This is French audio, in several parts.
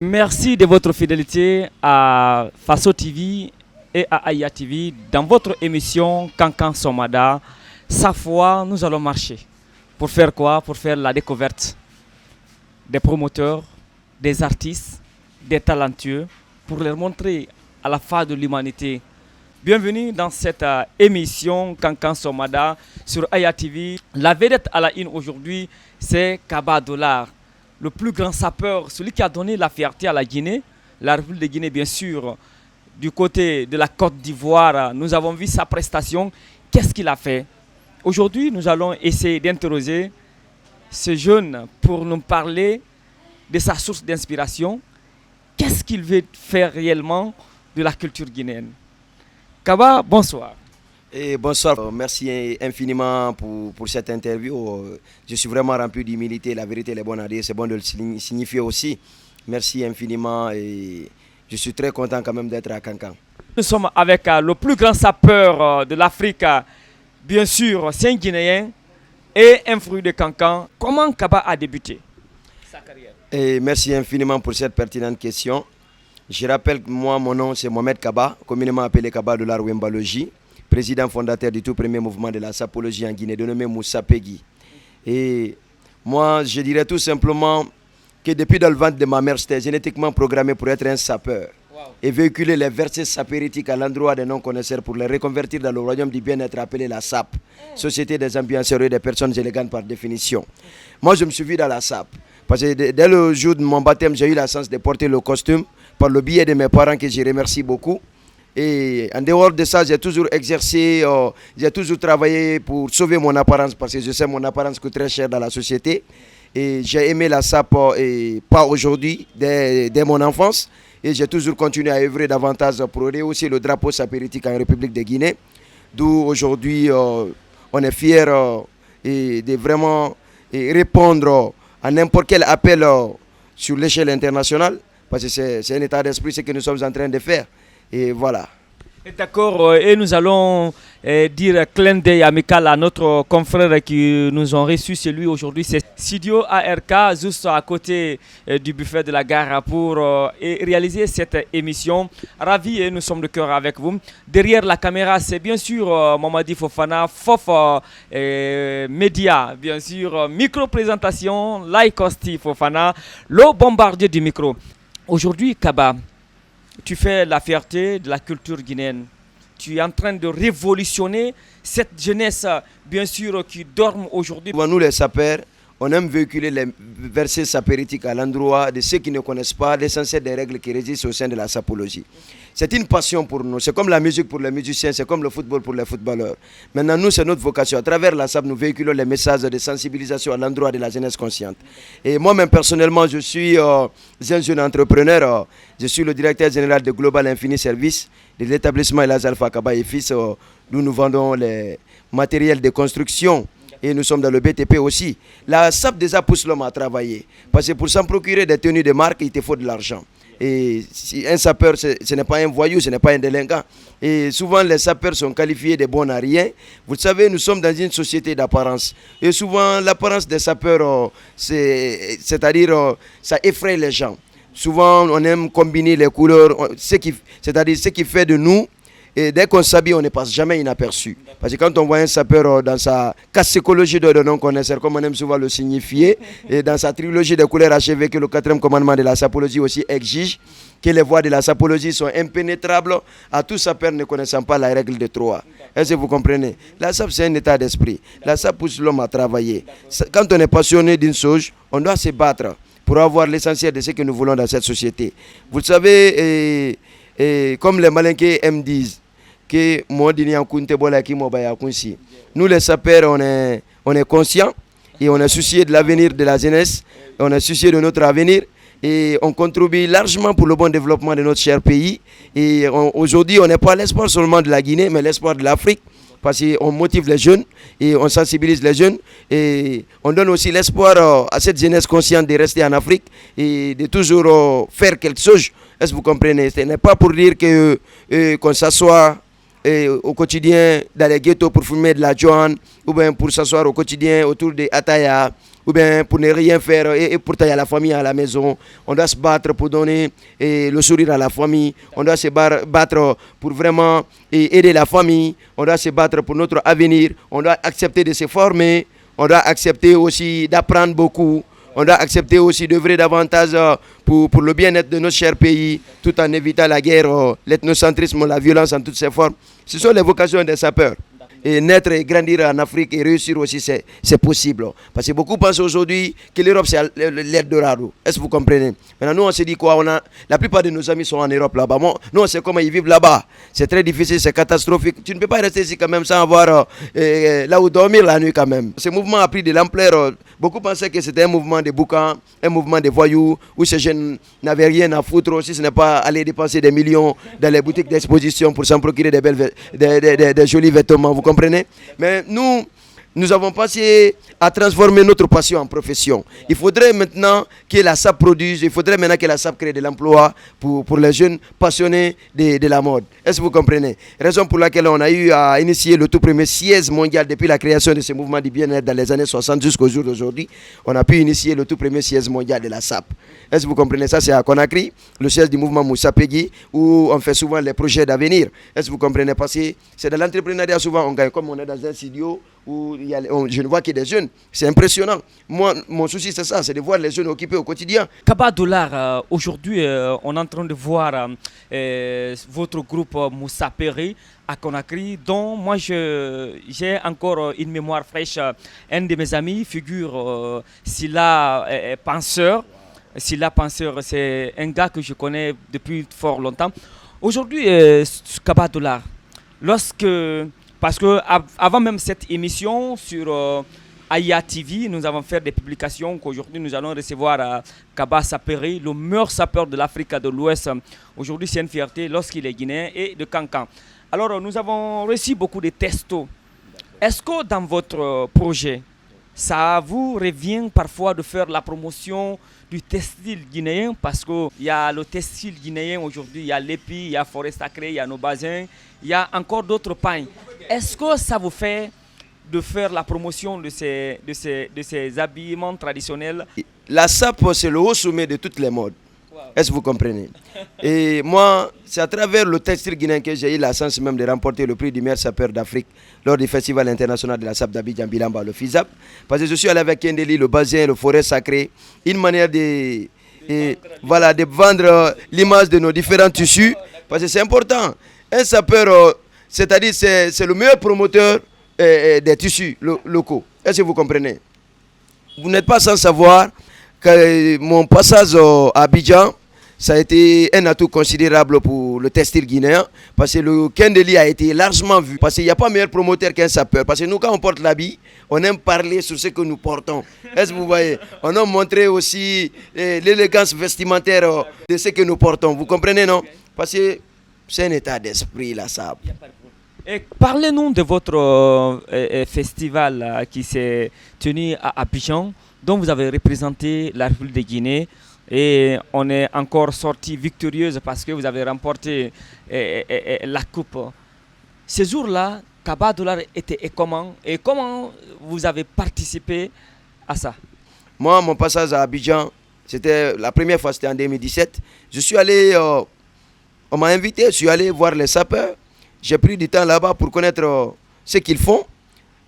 Merci de votre fidélité à Faso TV et à Aya TV dans votre émission Kankan Somada. Sa fois, nous allons marcher. Pour faire quoi? Pour faire la découverte des promoteurs, des artistes, des talentueux, pour leur montrer à la face de l'humanité. Bienvenue dans cette émission Kankan Somada sur Aya TV. La vedette à la une aujourd'hui, c'est Kaba Dollar, le plus grand sapeur, celui qui a donné la fierté à la Guinée, la République de Guinée bien sûr. Du côté de la Côte d'Ivoire, nous avons vu sa prestation. Qu'est-ce qu'il a fait? Aujourd'hui, nous allons essayer d'interroger ce jeune pour nous parler de sa source d'inspiration. Qu'est-ce qu'il veut faire réellement de la culture guinéenne? Kaba, bonsoir. Et bonsoir, merci infiniment pour cette interview. Je suis vraiment rempli d'humilité, la vérité elle est bonne à dire, c'est bon de le signifier aussi. Merci infiniment et je suis très content quand même d'être à Kankan. Nous sommes avec le plus grand sapeur de l'Afrique, bien sûr, c'est un Guinéen et un fruit de Kankan. Comment Kaba a débuté sa carrière? Et merci infiniment pour cette pertinente question. Je rappelle que moi, mon nom c'est Mohamed Kaba, communément appelé Kaba de l'art Wembalogie, président fondateur du tout premier mouvement de la sapologie en Guinée, dénommé Moussa Pegui. Et moi, je dirais tout simplement que depuis dans le ventre de ma mère, j'étais génétiquement programmé pour être un sapeur. Wow. Et véhiculer les versets sapéristiques à l'endroit des non-connaisseurs pour les reconvertir dans le royaume du bien-être appelé la SAP, Société des ambianceurs et des personnes élégantes par définition. Moi, je me suis vu dans la SAP. Parce que dès le jour de mon baptême, j'ai eu la chance de porter le costume par le biais de mes parents que je remercie beaucoup. Et en dehors de ça, j'ai toujours exercé, j'ai toujours travaillé pour sauver mon apparence parce que je sais que mon apparence coûte très cher dans la société. Et j'ai aimé la SAP et pas aujourd'hui, dès mon enfance. Et j'ai toujours continué à œuvrer davantage pour rehausser le drapeau sapéritique en République de Guinée. D'où aujourd'hui, on est fiers de vraiment répondre à n'importe quel appel sur l'échelle internationale. Parce que c'est un état d'esprit, ce que nous sommes en train de faire. Et voilà. D'accord, et nous allons dire clin d'œil amical à notre confrère qui nous ont reçus. C'est lui aujourd'hui, c'est Studio ARK, juste à côté du buffet de la gare pour réaliser cette émission. Ravi et nous sommes de cœur avec vous. Derrière la caméra, c'est bien sûr Mamadi Fofana, Fof Média, bien sûr, micro-présentation, Laikosti Fofana, le bombardier du micro. Aujourd'hui, Kaba, tu fais la fierté de la culture guinéenne. Tu es en train de révolutionner cette jeunesse, bien sûr, qui dorme aujourd'hui. Nous, les sapeurs, on aime véhiculer les versets sapéritiques à l'endroit de ceux qui ne connaissent pas l'essentiel des règles qui résistent au sein de la sapologie. C'est une passion pour nous. C'est comme la musique pour les musiciens, c'est comme le football pour les footballeurs. Maintenant, nous, c'est notre vocation. À travers la SAP, nous véhiculons les messages de sensibilisation à l'endroit de la jeunesse consciente. Et moi-même, personnellement, je suis un jeune entrepreneur. Je suis le directeur général de Global Infini Service, de l'établissement Elas Alpha Kaba et Fils, d'où nous vendons les matériels de construction. Et nous sommes dans le BTP aussi. La SAP déjà pousse l'homme à travailler. Parce que pour s'en procurer des tenues de marque, il te faut de l'argent. Et un sapeur, ce n'est pas un voyou, ce n'est pas un délinquant. Et souvent, les sapeurs sont qualifiés de bons à rien. Vous savez, nous sommes dans une société d'apparence. Et souvent, l'apparence des sapeurs, c'est-à-dire, ça effraie les gens. Souvent, on aime combiner les couleurs, c'est-à-dire ce qui fait de nous. Et dès qu'on s'habille, on ne passe jamais inaperçu. Parce que quand on voit un sapeur dans sa cassicologie de non-connaisseur, comme on aime souvent le signifier, et dans sa trilogie de couleurs achevées que le 4e commandement de la sapologie aussi exige, que les voies de la sapologie sont impénétrables à tout sapeur ne connaissant pas la règle de Troie. Est-ce que vous comprenez? La SAP, c'est un état d'esprit. La SAP pousse l'homme à travailler. Quand on est passionné d'une chose, on doit se battre pour avoir l'essentiel de ce que nous voulons dans cette société. Vous le savez, et comme les Malinqués me disent, que nous les sapeurs, on est conscients et on est soucieux de l'avenir de la jeunesse, on est soucieux de notre avenir et on contribue largement pour le bon développement de notre cher pays. Et aujourd'hui, on n'est pas l'espoir seulement de la Guinée, mais l'espoir de l'Afrique. Parce qu'on motive les jeunes et on sensibilise les jeunes et on donne aussi l'espoir à cette jeunesse consciente de rester en Afrique et de toujours faire quelque chose. Est-ce que vous comprenez? Ce n'est pas pour dire qu'on s'assoit au quotidien dans les ghettos pour fumer de la joint ou bien pour s'asseoir au quotidien autour des Ataya ou bien pour ne rien faire, et pourtant il y a la famille à la maison. On doit se battre pour donner le sourire à la famille. On doit se battre pour vraiment aider la famille. On doit se battre pour notre avenir. On doit accepter de se former. On doit accepter aussi d'apprendre beaucoup. On doit accepter aussi d'œuvrer davantage pour le bien-être de notre cher pays, tout en évitant la guerre, l'ethnocentrisme, la violence en toutes ses formes. Ce sont les vocations des sapeurs. Et naître et grandir en Afrique et réussir aussi, c'est possible. Parce que beaucoup pensent aujourd'hui que l'Europe, c'est l'Eldorado. Est-ce que vous comprenez? Maintenant, nous, on se dit quoi? La plupart de nos amis sont en Europe là-bas. Bon, nous, on sait comment ils vivent là-bas. C'est très difficile, c'est catastrophique. Tu ne peux pas rester ici quand même sans avoir là où dormir la nuit quand même. Ce mouvement a pris de l'ampleur. Beaucoup pensaient que c'était un mouvement de boucans, un mouvement de voyous, où ces jeunes n'avaient rien à foutre, si ce n'est pas aller dépenser des millions dans les boutiques d'exposition pour s'en procurer des jolis vêtements. Vous comprenez? Mais nous avons pensé à transformer notre passion en profession. Il faudrait maintenant que la SAP produise, il faudrait maintenant que la SAP crée de l'emploi pour les jeunes passionnés de la mode. Est-ce que vous comprenez? Raison pour laquelle on a eu à initier le tout premier siège mondial depuis la création de ce mouvement du bien-être dans les années 60 jusqu'au jour d'aujourd'hui. On a pu initier le tout premier siège mondial de la SAP. Est-ce que vous comprenez? Ça, c'est à Conakry, le siège du mouvement Moussa Pegui, où on fait souvent les projets d'avenir. Est-ce que vous comprenez? Parce que c'est dans l'entrepreneuriat, souvent on gagne, comme on est dans un studio où je ne vois que des jeunes. C'est impressionnant. Moi, mon souci, c'est ça, c'est de voir les jeunes occupés au quotidien. Kaba Dollar, aujourd'hui, on est en train de voir votre groupe Moussa Pegui à Conakry, dont moi j'ai encore une mémoire fraîche. Un de mes amis figure Silla Penseur. Silla Penseur, c'est un gars que je connais depuis fort longtemps. Aujourd'hui, Kaba Dollar, parce que avant même cette émission sur Aya TV, nous avons fait des publications qu'aujourd'hui nous allons recevoir Kaba Saperi, le meilleur sapeur de l'Afrique de l'Ouest. Aujourd'hui, c'est une fierté lorsqu'il est guinéen et de Cancan. Alors, nous avons reçu beaucoup de textos. Est-ce que dans votre projet, ça vous revient parfois de faire la promotion du textile guinéen? Parce qu'il y a le textile guinéen aujourd'hui, il y a l'épi, il y a Forêt Sacrée, il y a nos basins, il y a encore d'autres pains. Est-ce que ça vous fait de faire la promotion de ces habillements traditionnels? La SAP, c'est le haut sommet de toutes les modes. Wow. Est-ce que vous comprenez? Et moi, c'est à travers le textile guinéen que j'ai eu la chance même de remporter le prix du meilleur sapeur d'Afrique lors du Festival international de la SAP d'Abidjan Bilamba, le FISAP. Parce que je suis allé avec Kendeli, le Bazin, le Forêt Sacré, une manière de vendre l'image de nos différents tissus. Parce que c'est important. Un sapeur, c'est-à-dire c'est le meilleur promoteur des tissus locaux. Est-ce que vous comprenez? Vous n'êtes pas sans savoir que mon passage à Abidjan, ça a été un atout considérable pour le textile guinéen, parce que le Kendeli a été largement vu. Parce qu'il n'y a pas meilleur promoteur qu'un sapeur. Parce que nous, quand on porte l'habit, on aime parler sur ce que nous portons. Est-ce que vous voyez? On aime montrer aussi l'élégance vestimentaire de ce que nous portons. Vous comprenez, non? Parce que c'est un état d'esprit, la SAP. Parlez-nous de votre festival qui s'est tenu à Abidjan, dont vous avez représenté la République de Guinée. Et on est encore sorti victorieuse parce que vous avez remporté la coupe. Ce jour-là, Kaba Dollar était et comment vous avez participé à ça? Moi, mon passage à Abidjan, c'était la première fois, c'était en 2017. Je suis allé, on m'a invité, je suis allé voir les sapeurs. J'ai pris du temps là-bas pour connaître ce qu'ils font.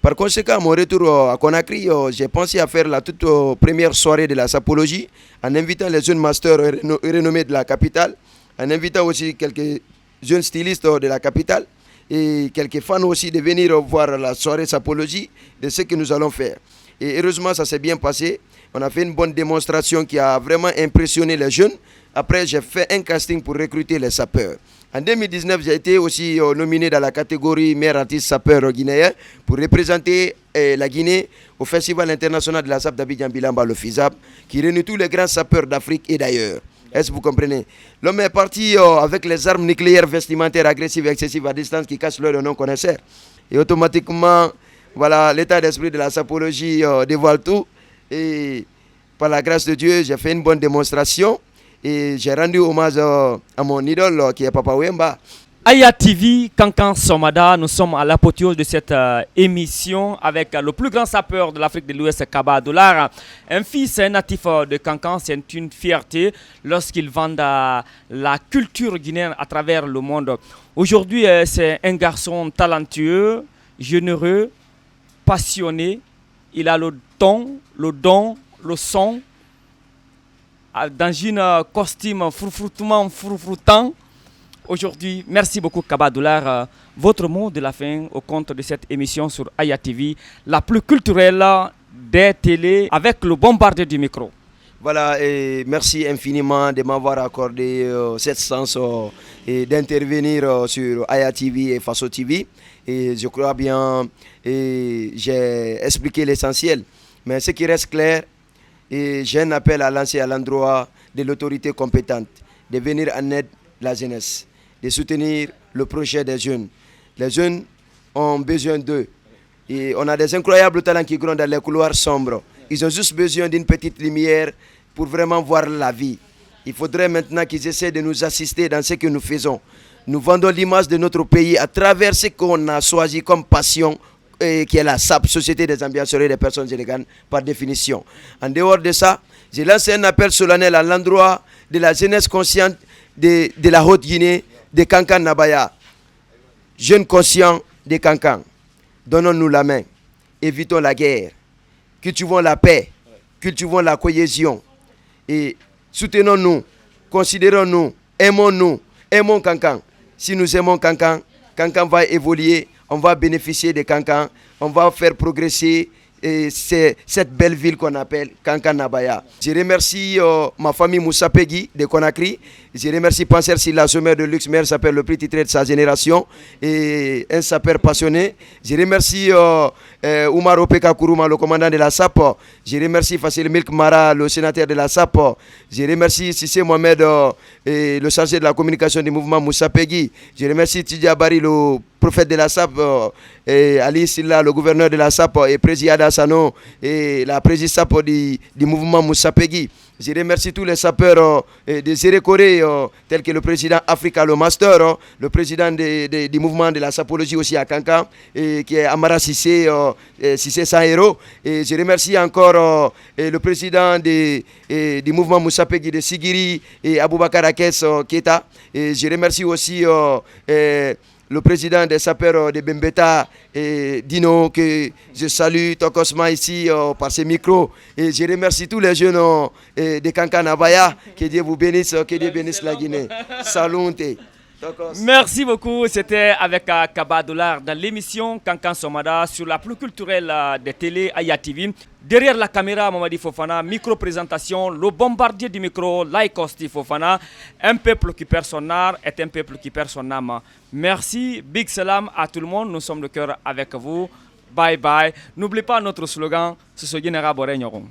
Par conséquent, à mon retour à Conakry, j'ai pensé à faire la toute première soirée de la sapologie en invitant les jeunes masters renommés de la capitale, en invitant aussi quelques jeunes stylistes de la capitale et quelques fans aussi de venir voir la soirée sapologie de ce que nous allons faire. Et heureusement, ça s'est bien passé. On a fait une bonne démonstration qui a vraiment impressionné les jeunes. Après, j'ai fait un casting pour recruter les sapeurs. En 2019, j'ai été aussi nominé dans la catégorie meilleur artiste sapeur guinéen pour représenter la Guinée au Festival international de la SAP d'Abidjan Bilamba, le FISAP, qui réunit tous les grands sapeurs d'Afrique et d'ailleurs. Est-ce que vous comprenez? L'homme est parti avec les armes nucléaires vestimentaires agressives et excessives à distance qui cassent l'œil aux non-connaisseurs. Et automatiquement, voilà, l'état d'esprit de la sapologie dévoile tout. Et par la grâce de Dieu, j'ai fait une bonne démonstration. Et j'ai rendu hommage à mon idole qui est Papa Wemba. Aya TV, Kankan Somada, nous sommes à l'apothéose de cette émission avec le plus grand sapeur de l'Afrique de l'Ouest, Kaba Dollar. Un fils natif de Kankan, c'est une fierté lorsqu'il vend la culture guinéenne à travers le monde. Aujourd'hui, c'est un garçon talentueux, généreux, passionné. Il a le ton, le don, le son. Dans un costume froufroutant. Aujourd'hui, merci beaucoup Kaba Dollar. Votre mot de la fin au compte de cette émission sur Aya TV, la plus culturelle des télés, avec le bombardier du micro. Voilà, et merci infiniment de m'avoir accordé cette chance d'intervenir sur Aya TV et Faso TV. Et je crois bien, j'ai expliqué l'essentiel. Mais ce qui reste clair, j'ai un appel à lancer à l'endroit de l'autorité compétente, de venir en aide la jeunesse, de soutenir le projet des jeunes. Les jeunes ont besoin d'eux. Et on a des incroyables talents qui grondent dans les couloirs sombres. Ils ont juste besoin d'une petite lumière pour vraiment voir la vie. Il faudrait maintenant qu'ils essaient de nous assister dans ce que nous faisons. Nous vendons l'image de notre pays à travers ce qu'on a choisi comme passion, qui est la SAP, Société des ambianceurs et des personnes élégantes, par définition. En dehors de ça, j'ai lancé un appel solennel à l'endroit de la jeunesse consciente de la Haute-Guinée, de Kankan Nabaya. Jeunes conscients de Kankan, donnons-nous la main, évitons la guerre, cultivons la paix, cultivons la cohésion et soutenons-nous, considérons-nous, aimons-nous, aimons Kankan. Si nous aimons Kankan, Kankan va évoluer, on va bénéficier de Kankan, on va faire progresser cette belle ville qu'on appelle Kankan Nabaya. Je remercie ma famille Moussa Pegui de Conakry. Je remercie Panser Silla, sommaire de luxe, maire s'appelle le plus titré de sa génération et un sapeur passionné. Je remercie Oumar Opeka Kourouma, le commandant de la SAP. Je remercie Facile Milk Mara, le sénateur de la SAP. Je remercie Sissé Mohamed, le chargé de la communication du mouvement Moussa Pegui. Je remercie Tidja Bari, le prophète de la SAP, et Ali Silla, le gouverneur de la SAP, et Président Sano, et la présidente du mouvement Moussa Pegui. Je remercie tous les sapeurs de Zérékoré, tels que le président Africa, le master, le président du mouvement de la sapologie aussi à Kankan, et qui est Amara Sissé, Sissé Sahero. Et je remercie encore le président du mouvement Moussa Pegui de Sigiri et Aboubakar Akes Keta. Et je remercie aussi le président des sapeurs de Bembeta, Dino, que je salue, Tokosma ici par ses micros. Et je remercie tous les jeunes de Kankan Nabaya. Que Dieu vous bénisse, que Dieu bénisse la Guinée. Salute. Merci beaucoup. C'était avec Kaba Dollar dans l'émission Kankan Somada sur la plus culturelle des télé Aya TV. Derrière la caméra, Mamadi Fofana, micro-présentation, le bombardier du micro, Laïkosti Fofana. Un peuple qui perd son art est un peuple qui perd son âme. Merci, big salam à tout le monde. Nous sommes de cœur avec vous. Bye bye. N'oubliez pas notre slogan, c'est ce Guinera Boré Nyoron.